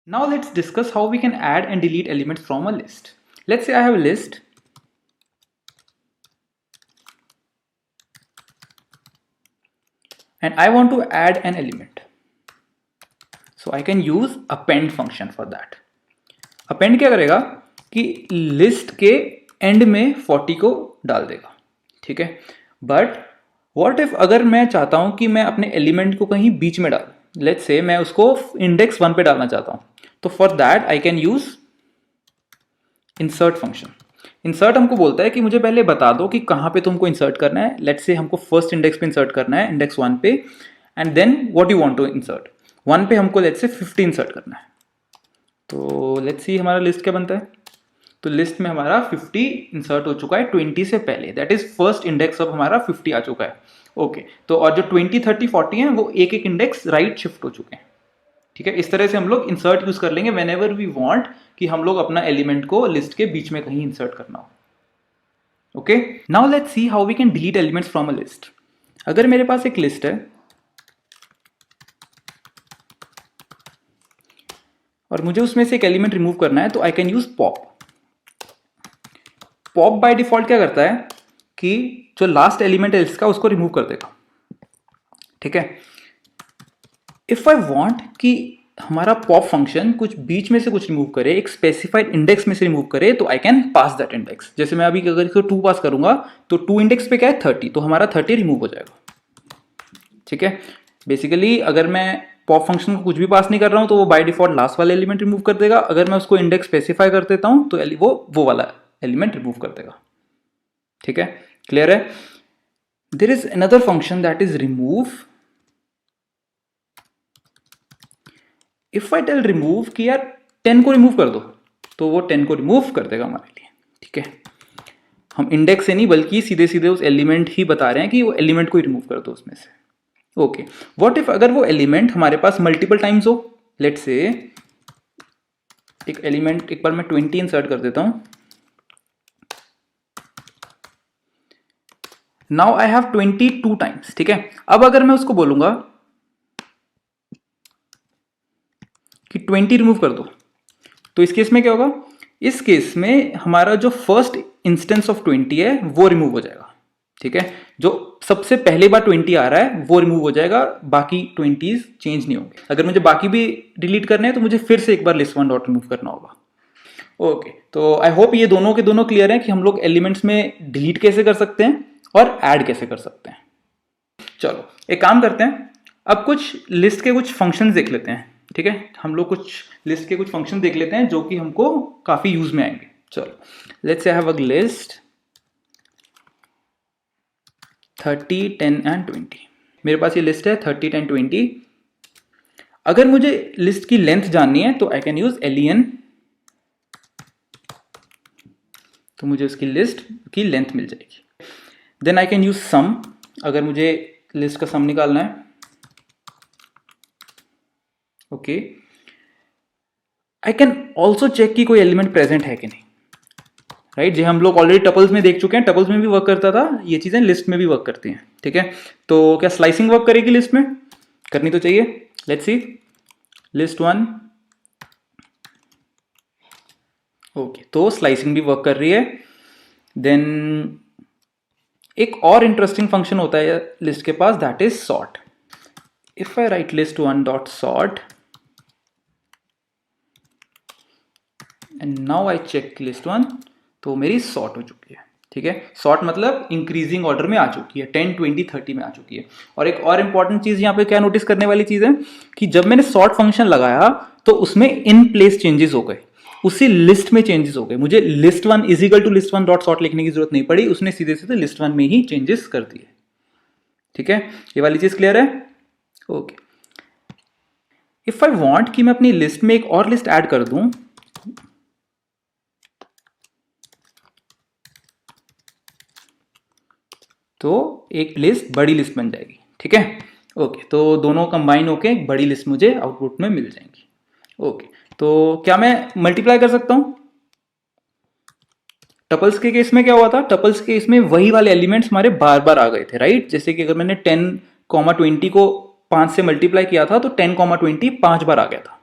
Now let's discuss how we can add and delete elements from a list. Let's say I have a list and I want to add an element. So I can use append function for that. Append क्या करेगा कि list के and में 40 को डाल देगा, ठीक है. बट व्हाट इफ अगर मैं चाहता हूं कि मैं अपने एलिमेंट को कहीं बीच में डालूं, लेट्स से मैं उसको इंडेक्स 1 पे डालना चाहता हूं, तो for that I can use insert function. Insert हमको बोलता है कि मुझे पहले बता दो कि कहां पे तुमको इंसर्ट करना है. लेट्स से हमको फर्स्ट इंडेक्स पे इंसर्ट करना है, इंडेक्स 1 पे, and then what you want to insert. 1 पे हमको लेट्स से 50 इंसर्ट करना है. तो लेट्स सी हमारा लिस्ट क्या बनता है. तो लिस्ट में हमारा 50 इंसर्ट हो चुका है 20 से पहले, दैट इज फर्स्ट इंडेक्स अब हमारा 50 आ चुका है. ओके, तो और जो 20, 30, 40 हैं वो एक एक इंडेक्स राइट शिफ्ट हो चुके हैं, ठीक है. इस तरह से हम लोग इंसर्ट यूज कर लेंगे वेन एवर वी वॉन्ट कि हम लोग अपना एलिमेंट को लिस्ट के बीच में कहीं इंसर्ट करना हो. Okay, now let's see how we can delete elements from a list. अगर मेरे पास एक लिस्ट है और मुझे उसमें से एक एलिमेंट रिमूव करना है, तो आई can use pop. Pop by default क्या करता है कि जो लास्ट एलिमेंट है इसका उसको रिमूव कर देगा, ठीक है. इफ आई वांट कि हमारा पॉप फंक्शन कुछ बीच में से कुछ रिमूव करे, एक स्पेसिफाइड इंडेक्स में से रिमूव करे, तो I can pass that index. जैसे मैं अभी अगर इसको 2 पास करूंगा तो 2 इंडेक्स पे क्या है 30, तो हमारा 30 रिमूव हो जाएगा, ठीक है. बेसिकली अगर मैं पॉप फंक्शन को कुछ भी पास नहीं कर रहा हूं तो वो बाय डिफॉल्ट लास्ट वाला एलिमेंट रिमूव कर देगा. अगर मैं उसको इंडेक्स स्पेसिफाई कर देता हूं तो वो वाला एलिमेंट रिमूव कर देगा, ठीक है. क्लियर है. There is another function that is remove. If I tell remove कि यार 10 को रिमूव कर दो, तो वो 10 को रिमूव कर देगा हमारे लिए, ठीक है. हम इंडेक्स से नहीं बल्कि सीधे सीधे उस एलिमेंट ही बता रहे हैं कि वो एलिमेंट को ही रिमूव कर दो उसमें से. ओके, व्हाट इफ अगर वो एलिमेंट हमारे पास मल्टीपल टाइम्स हो. लेट्स से एक एलिमेंट, एक बार मैं 20 इंसर्ट कर देता हूं. नाउ आई हैव 22 टाइम्स, ठीक है. अब अगर मैं उसको बोलूंगा कि 20 रिमूव कर दो, तो इस केस में क्या होगा. इस केस में हमारा जो फर्स्ट इंस्टेंस ऑफ 20 है वो रिमूव हो जाएगा, ठीक है. जो सबसे पहले बार 20 आ रहा है वो रिमूव हो जाएगा, बाकी 20s चेंज नहीं होंगे. अगर मुझे बाकी भी डिलीट करने हैं तो मुझे फिर से एक बार लिस्ट 1 डॉट रिमूव करना होगा. ओके, तो आई होप ये दोनों के दोनों क्लियर है कि हम लोग एलिमेंट्स में डिलीट कैसे कर सकते हैं और ऐड कैसे कर सकते हैं. चलो एक काम करते हैं, अब कुछ लिस्ट के कुछ फंक्शंस देख लेते हैं, ठीक है. हम लोग कुछ लिस्ट के कुछ फंक्शन देख लेते हैं जो कि हमको काफी यूज में आएंगे. चलो let's say I have a list 30, 10 and 20. मेरे पास ये लिस्ट है 30, 10, 20. अगर मुझे लिस्ट की लेंथ जाननी है तो आई कैन यूज len, तो मुझे उसकी लिस्ट की लेंथ मिल जाएगी. Then I can use sum, अगर मुझे लिस्ट का सम निकालना है. Okay, I can also check कि कोई एलिमेंट प्रेजेंट है कि नहीं, राइट. जो हम लोग ऑलरेडी टपल्स में देख चुके हैं, टपल्स में भी वर्क करता था, ये चीजें लिस्ट में भी वर्क करती हैं, ठीक है. तो क्या स्लाइसिंग वर्क करेगी लिस्ट में? करनी तो चाहिए. Let's see list 1. ओके, तो स्लाइसिंग भी वर्क कर रही है. देन एक और इंटरेस्टिंग फंक्शन होता है लिस्ट के पास, that is sort. If I write list 1 dot sort and now I check list 1, तो मेरी सॉर्ट हो चुकी है, ठीक है. सॉर्ट मतलब इंक्रीजिंग ऑर्डर में आ चुकी है, 10, 20, 30 में आ चुकी है. और एक और इंपॉर्टेंट चीज यहाँ पे क्या नोटिस करने वाली चीज है कि जब मैंने सॉर्ट फंक्शन लगाया तो उसमें इन प्लेस चेंजेस हो गए, उसी लिस्ट में चेंजेस हो गए. मुझे list 1 is equal to list 1 dot sort लिखने की जरूरत नहीं पड़ी, उसने सीधे सीधे लिस्ट 1 में ही चेंजेस कर दिए, ठीक है. ये वाली चीज क्लियर है. ओके, इफ आई वांट कि मैं अपनी लिस्ट में एक और लिस्ट ऐड कर दूं, तो एक लिस्ट बड़ी लिस्ट बन जाएगी, ठीक है. ओके, तो दोनों कंबाइन होके एक बड़ी लिस्ट मुझे आउटपुट में मिल जाएंगी. ओके, तो क्या मैं मल्टीप्लाई कर सकता हूं? टपल्स के केस में क्या हुआ था, टपल्स के केस में वही वाले एलिमेंट्स हमारे बार बार आ गए थे, राइट. जैसे कि अगर मैंने 10, 20 को 5 से मल्टीप्लाई किया था तो 10, 20 5 बार आ गया था.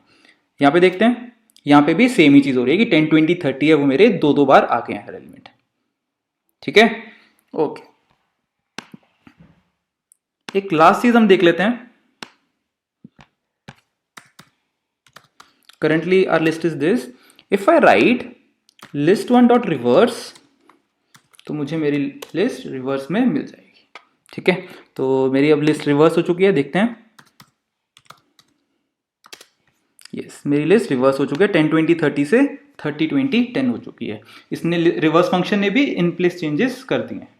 यहाँ पे देखते हैं, यहाँ पे भी सेम ही चीज हो रही है कि 10 20 30 है वो मेरे दो दो बार आ गए हैं हर एलिमेंट। ठीक है, ओके। एक लास्ट चीज हम देख लेते हैं। Currently our list is this, if I write list one dot reverse, तो मुझे मेरी लिस्ट रिवर्स में मिल जाएगी। ठीक है, तो मेरी अब लिस्ट रिवर्स हो चुकी है, देखते हैं। यस, मेरी लिस्ट रिवर्स हो चुकी है, 10 20 30 से 30 20 10 हो चुकी है। इसने रिवर्स फंक्शन ने भी इन प्लेस चेंजेस कर दिए हैं।